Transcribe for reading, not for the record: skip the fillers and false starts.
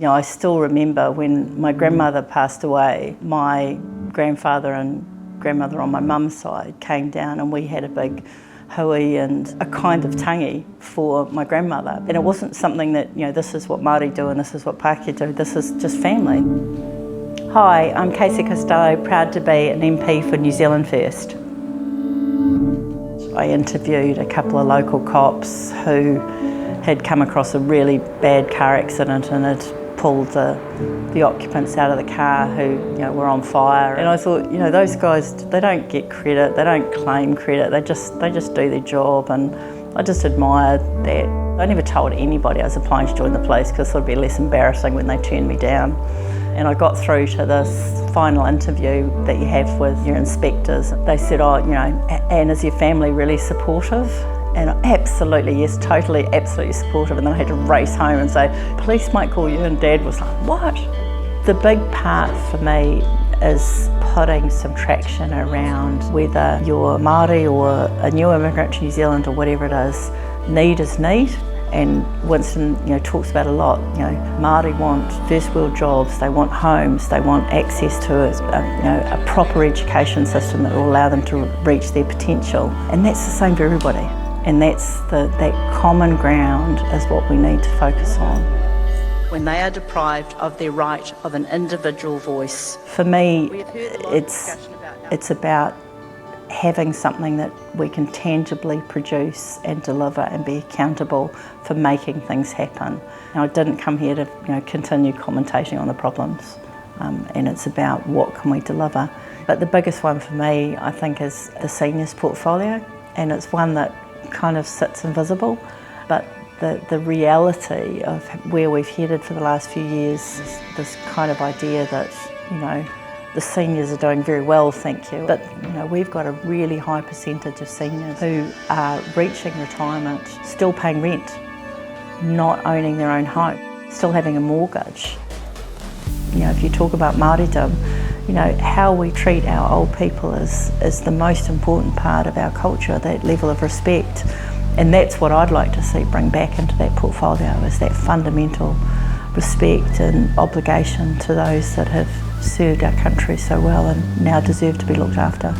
I still remember when my grandmother passed away, my grandfather and grandmother on my mum's side came down and we had a big hui and a kind of tangi for my grandmother. And it wasn't something that, this is what Māori do and this is what Pākehā do, this is just family. Hi, I'm Casey Costello, proud to be an MP for New Zealand First. I interviewed a couple of local cops who had come across a really bad car accident and had pulled the occupants out of the car who were on fire. And I thought, those guys, they don't get credit, they don't claim credit, they just do their job, and I just admired that. I never told anybody I was applying to join the police because it would be less embarrassing when they turned me down. And I got through to this final interview that you have with your inspectors. They said, and is your family really supportive? And absolutely, yes, totally, absolutely supportive. And then I had to race home and say, police might call you, and Dad was like, what? The big part for me is putting some traction around whether you're Māori or a new immigrant to New Zealand or whatever it is need. And Winston, talks about a lot. Māori want first world jobs, they want homes, they want access to a proper education system that will allow them to reach their potential. And that's the same for everybody. And that's that common ground is what we need to focus on. When they are deprived of their right of an individual voice. For me, it's about having something that we can tangibly produce and deliver and be accountable for making things happen. Now, I didn't come here to continue commentating on the problems, and it's about what can we deliver. But the biggest one for me, I think, is the seniors portfolio, and it's one that kind of sits invisible, but the reality of where we've headed for the last few years is this kind of idea that, the seniors are doing very well, thank you, but we've got a really high percentage of seniors who are reaching retirement, still paying rent, not owning their own home, still having a mortgage. If you talk about Māoridom, how we treat our old people is the most important part of our culture, that level of respect. And that's what I'd like to see bring back into that portfolio, is that fundamental respect and obligation to those that have served our country so well and now deserve to be looked after.